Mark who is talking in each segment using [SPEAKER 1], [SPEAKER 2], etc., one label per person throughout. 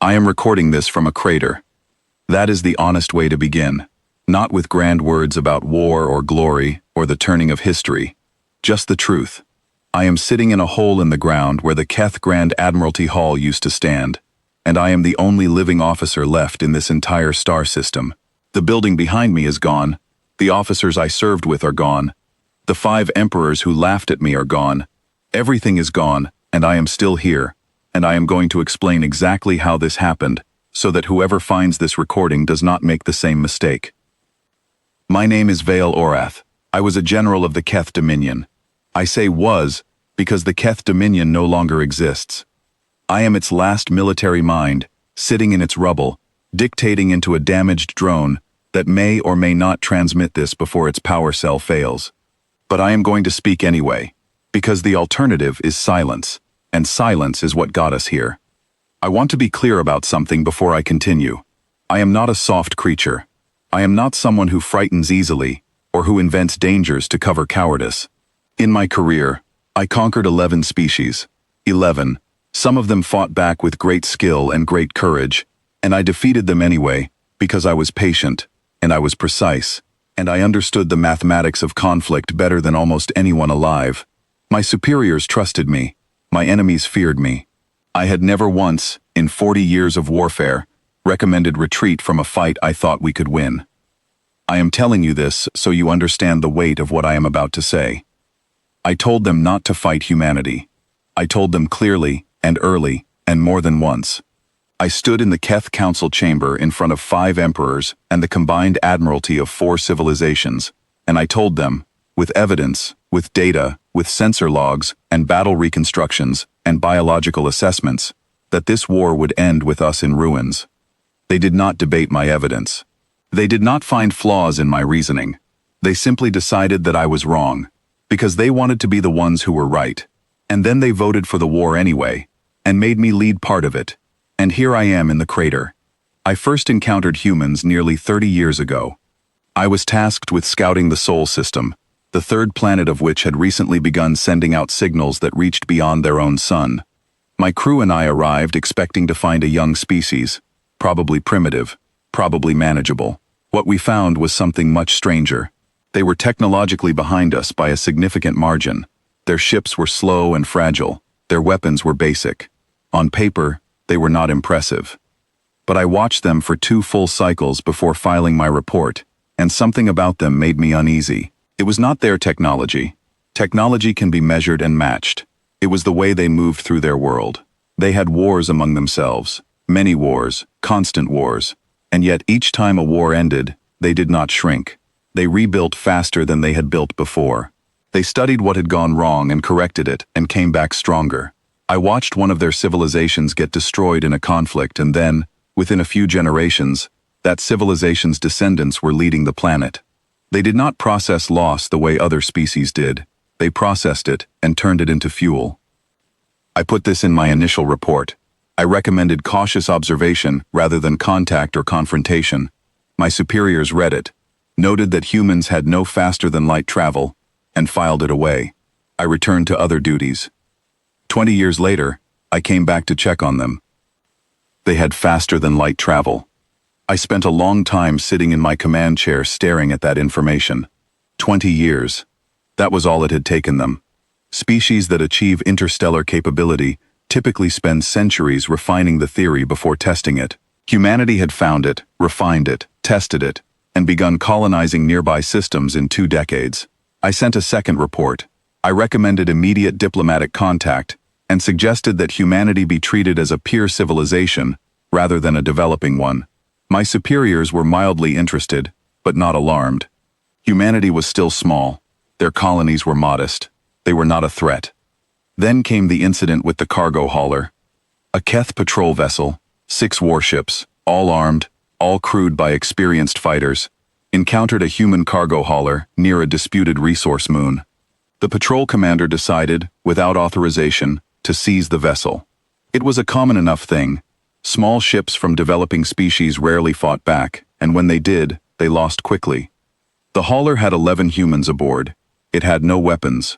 [SPEAKER 1] I am recording this from a crater. That is the honest way to begin. Not with grand words about war or glory or the turning of history. Just the truth. I am sitting in a hole in the ground where the Keth Grand Admiralty Hall used to stand, and I am the only living officer left in this entire star system. The building behind me is gone. The officers I served with are gone. The 5 emperors who laughed at me are gone. Everything is gone, and I am still here, and I am going to explain exactly how this happened, so that whoever finds this recording does not make the same mistake. My name is vael-orath. I was a general of the Keth Dominion. I say was, because the Keth Dominion no longer exists. I am its last military mind, sitting in its rubble, dictating into a damaged drone that may or may not transmit this before its power cell fails. But I am going to speak anyway, because the alternative is silence, and silence is what got us here. I want to be clear about something before I continue. I am not a soft creature. I am not someone who frightens easily, or who invents dangers to cover cowardice. In my career, I conquered 11 species. 11. Some of them fought back with great skill and great courage, and I defeated them anyway, because I was patient, and I was precise, and I understood the mathematics of conflict better than almost anyone alive. My superiors trusted me. My enemies feared me. I had never once, in 40 years of warfare, recommended retreat from a fight I thought we could win. I am telling you this so you understand the weight of what I am about to say. I told them not to fight humanity. I told them clearly and early and more than once. I stood in the Keth Council chamber in front of 5 emperors and the combined admiralty of 4 civilizations, and I told them, with evidence, with data, with sensor logs and battle reconstructions and biological assessments, that this war would end with us in ruins. They did not debate my evidence. They did not find flaws in my reasoning. They simply decided that I was wrong, because they wanted to be the ones who were right. And then they voted for the war anyway, and made me lead part of it. And here I am in the crater. I first encountered humans nearly 30 years ago. I was tasked with scouting the Sol system, the 3rd planet of which had recently begun sending out signals that reached beyond their own sun. My crew and I arrived expecting to find a young species, probably primitive, probably manageable. What we found was something much stranger. They were technologically behind us by a significant margin. Their ships were slow and fragile. Their weapons were basic. On paper, they were not impressive. But I watched them for 2 full cycles before filing my report, and something about them made me uneasy. It was not their technology. Technology can be measured and matched. It was the way they moved through their world. They had wars among themselves, many wars, constant wars, and yet each time a war ended, they did not shrink. They rebuilt faster than they had built before. They studied what had gone wrong and corrected it and came back stronger. I watched one of their civilizations get destroyed in a conflict, and then, within a few generations, that civilization's descendants were leading the planet. They did not process loss the way other species did. They processed it and turned it into fuel. I put this in my initial report. I recommended cautious observation rather than contact or confrontation. My superiors read it, noted that humans had no faster-than-light travel, and filed it away. I returned to other duties. 20 years later, I came back to check on them. They had faster-than-light travel. I spent a long time sitting in my command chair staring at that information. 20 years. That was all it had taken them. Species that achieve interstellar capability typically spend centuries refining the theory before testing it. Humanity had found it, refined it, tested it, and begun colonizing nearby systems in 2 decades. I sent a second report. I recommended immediate diplomatic contact and suggested that humanity be treated as a peer civilization rather than a developing one. My superiors were mildly interested, but not alarmed. Humanity was still small. Their colonies were modest. They were not a threat. Then came the incident with the cargo hauler. A Keth patrol vessel, 6 warships, all armed, all crewed by experienced fighters, encountered a human cargo hauler near a disputed resource moon. The patrol commander decided, without authorization, to seize the vessel. It was a common enough thing. Small ships from developing species rarely fought back, and when they did, they lost quickly. The hauler had 11 humans aboard. It had no weapons.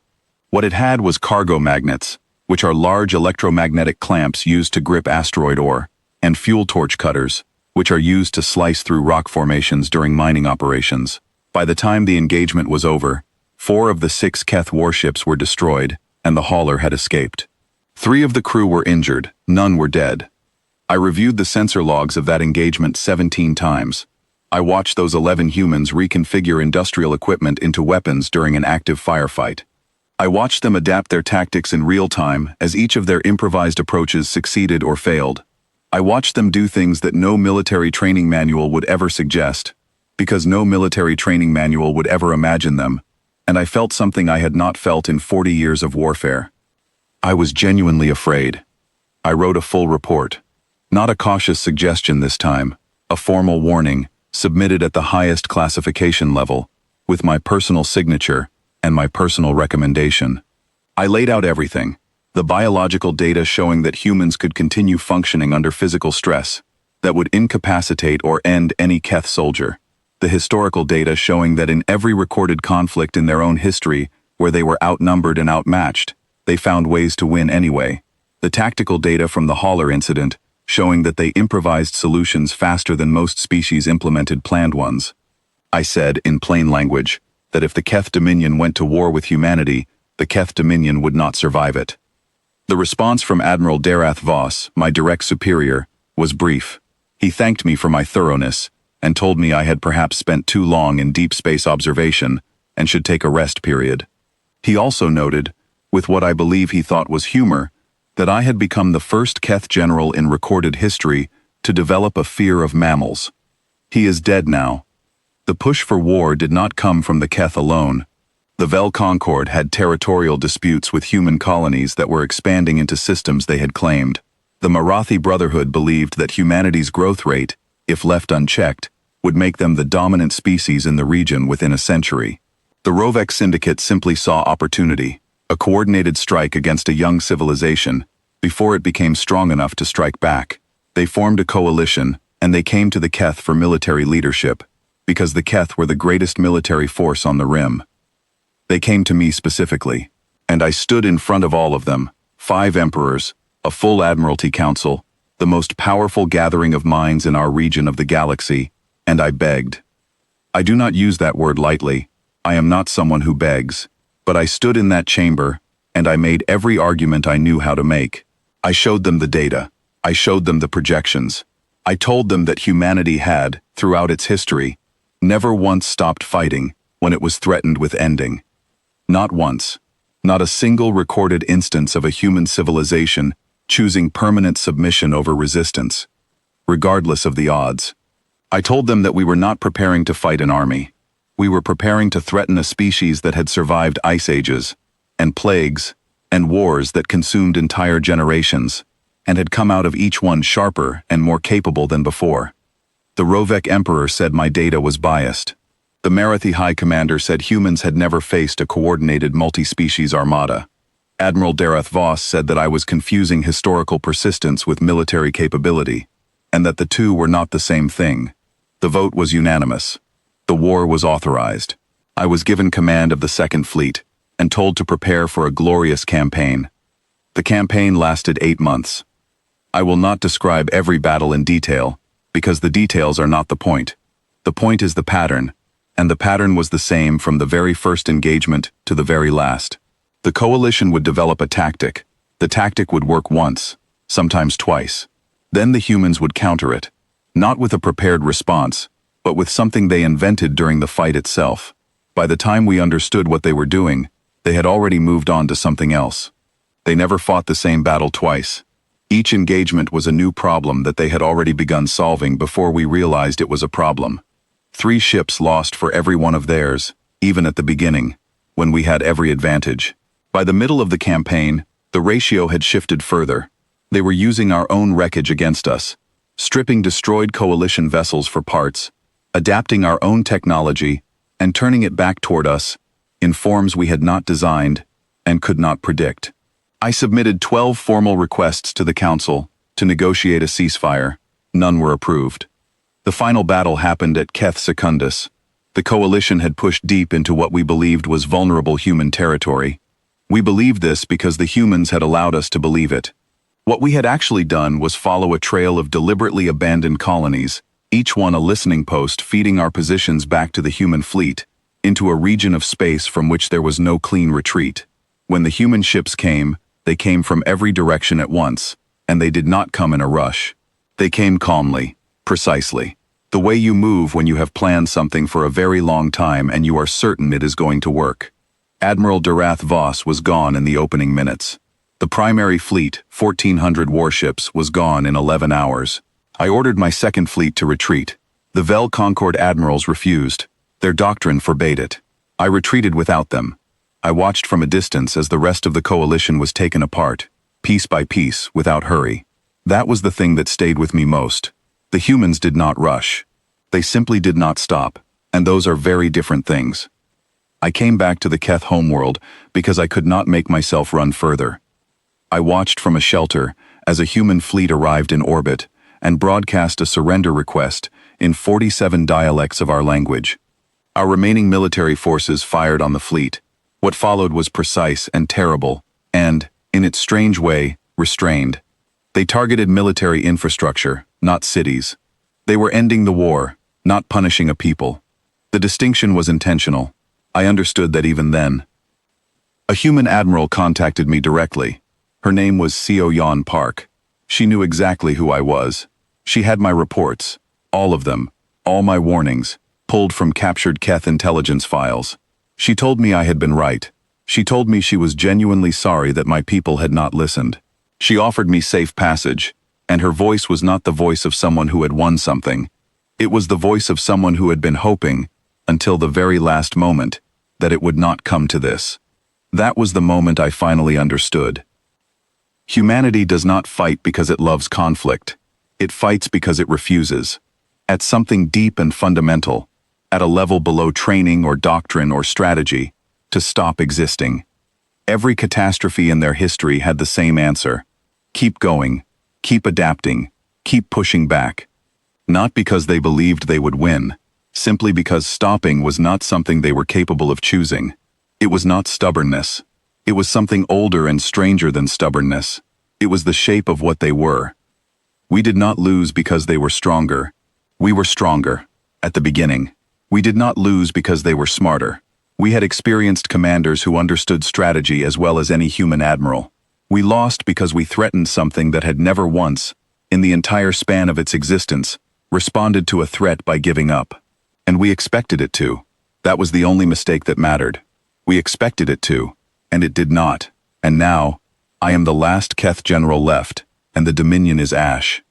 [SPEAKER 1] What it had was cargo magnets, which are large electromagnetic clamps used to grip asteroid ore, and fuel torch cutters, which are used to slice through rock formations during mining operations. By the time the engagement was over, 4 of the 6 Keth warships were destroyed, and the hauler had escaped. 3 of the crew were injured, none were dead. I reviewed the sensor logs of that engagement 17 times. I watched those 11 humans reconfigure industrial equipment into weapons during an active firefight. I watched them adapt their tactics in real time as each of their improvised approaches succeeded or failed. I watched them do things that no military training manual would ever suggest, because no military training manual would ever imagine them, and I felt something I had not felt in 40 years of warfare. I was genuinely afraid. I wrote a full report. Not a cautious suggestion this time, a formal warning, submitted at the highest classification level, with my personal signature and my personal recommendation. I laid out everything, the biological data showing that humans could continue functioning under physical stress, that would incapacitate or end any Keth soldier, the historical data showing that in every recorded conflict in their own history where they were outnumbered and outmatched, they found ways to win anyway, the tactical data from the hauler incident showing that they improvised solutions faster than most species implemented planned ones. I said, in plain language, that if the Keth Dominion went to war with humanity, the Keth Dominion would not survive it. The response from Admiral Darath Voss, my direct superior, was brief. He thanked me for my thoroughness, and told me I had perhaps spent too long in deep space observation and should take a rest period. He also noted, with what I believe he thought was humor, that I had become the first Keth general in recorded history to develop a fear of mammals. He is dead now. The push for war did not come from the Keth alone. The Vel Concord had territorial disputes with human colonies that were expanding into systems they had claimed. The Marathi Brotherhood believed that humanity's growth rate, if left unchecked, would make them the dominant species in the region within a century. The Rovek Syndicate simply saw opportunity, a coordinated strike against a young civilization, before it became strong enough to strike back. They formed a coalition, and they came to the Keth for military leadership, because the Keth were the greatest military force on the rim. They came to me specifically, and I stood in front of all of them, 5 emperors, a full admiralty council, the most powerful gathering of minds in our region of the galaxy, and I begged. I do not use that word lightly. I am not someone who begs. But I stood in that chamber, and I made every argument I knew how to make. I showed them the data. I showed them the projections. I told them that humanity had, throughout its history, never once stopped fighting when it was threatened with ending. Not once. Not a single recorded instance of a human civilization choosing permanent submission over resistance, regardless of the odds. I told them that we were not preparing to fight an army. We were preparing to threaten a species that had survived ice ages, and plagues, and wars that consumed entire generations, and had come out of each one sharper and more capable than before. The Rovek Emperor said my data was biased. The Marathi High Commander said humans had never faced a coordinated multi-species armada. Admiral Darath Voss said that I was confusing historical persistence with military capability, and that the two were not the same thing. The vote was unanimous. The war was authorized. I was given command of the Second Fleet and told to prepare for a glorious campaign. The campaign lasted 8 months. I will not describe every battle in detail, because the details are not the point. The point is the pattern, and the pattern was the same from the very first engagement to the very last. The coalition would develop a tactic. The tactic would work once, sometimes twice. Then the humans would counter it, not with a prepared response, but with something they invented during the fight itself. By the time we understood what they were doing, they had already moved on to something else. They never fought the same battle twice. Each engagement was a new problem that they had already begun solving before we realized it was a problem. 3 ships lost for every one of theirs, even at the beginning, when we had every advantage. By the middle of the campaign, the ratio had shifted further. They were using our own wreckage against us, stripping destroyed coalition vessels for parts, adapting our own technology, and turning it back toward us in forms we had not designed and could not predict. I submitted 12 formal requests to the Council to negotiate a ceasefire. None were approved. The final battle happened at Keth Secundus. The coalition had pushed deep into what we believed was vulnerable human territory. We believed this because the humans had allowed us to believe it. What we had actually done was follow a trail of deliberately abandoned colonies, each one a listening post feeding our positions back to the human fleet, into a region of space from which there was no clean retreat. When the human ships came, they came from every direction at once, and they did not come in a rush. They came calmly, precisely. The way you move when you have planned something for a very long time and you are certain it is going to work. Admiral Durath Voss was gone in the opening minutes. The primary fleet, 1,400 warships, was gone in 11 hours. I ordered my second fleet to retreat. The Vael Concord admirals refused. Their doctrine forbade it. I retreated without them. I watched from a distance as the rest of the coalition was taken apart, piece by piece, without hurry. That was the thing that stayed with me most. The humans did not rush. They simply did not stop, and those are very different things. I came back to the Keth homeworld because I could not make myself run further. I watched from a shelter as a human fleet arrived in orbit and broadcast a surrender request in 47 dialects of our language. Our remaining military forces fired on the fleet. What followed was precise and terrible, and, in its strange way, restrained. They targeted military infrastructure, not cities. They were ending the war, not punishing a people. The distinction was intentional. I understood that even then. A human admiral contacted me directly. Her name was Seo Yan Park. She knew exactly who I was. She had my reports, all of them, all my warnings, pulled from captured Keth intelligence files. She told me I had been right. She told me she was genuinely sorry that my people had not listened. She offered me safe passage, and her voice was not the voice of someone who had won something. It was the voice of someone who had been hoping, until the very last moment, that it would not come to this. That was the moment I finally understood. Humanity does not fight because it loves conflict. It fights because it refuses. At something deep and fundamental, at a level below training or doctrine or strategy, to stop existing. Every catastrophe in their history had the same answer. Keep going, keep adapting, keep pushing back. Not because they believed they would win, simply because stopping was not something they were capable of choosing. It was not stubbornness. It was something older and stranger than stubbornness. It was the shape of what they were. We did not lose because they were stronger. We were stronger, at the beginning. We did not lose because they were smarter. We had experienced commanders who understood strategy as well as any human admiral. We lost because we threatened something that had never once, in the entire span of its existence, responded to a threat by giving up. And we expected it to. That was the only mistake that mattered. We expected it to, and it did not. And now, I am the last Keth general left, and the Dominion is ash.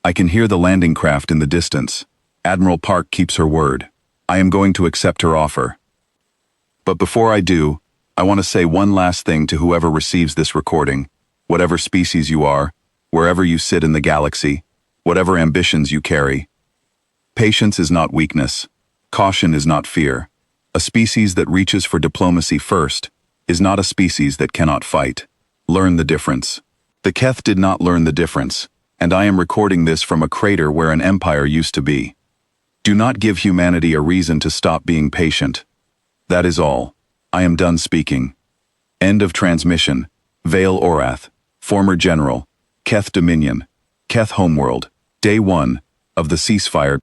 [SPEAKER 1] I can hear the landing craft in the distance. Admiral Park keeps her word. I am going to accept her offer. But before I do, I want to say one last thing to whoever receives this recording, whatever species you are, wherever you sit in the galaxy, whatever ambitions you carry. Patience is not weakness. Caution is not fear. A species that reaches for diplomacy first is not a species that cannot fight. Learn the difference. The Keth did not learn the difference, and I am recording this from a crater where an empire used to be. Do not give humanity a reason to stop being patient. That is all. I am done speaking. End of transmission. Vael-orath, former general, Keth Dominion, Keth homeworld, day 1 of the ceasefire.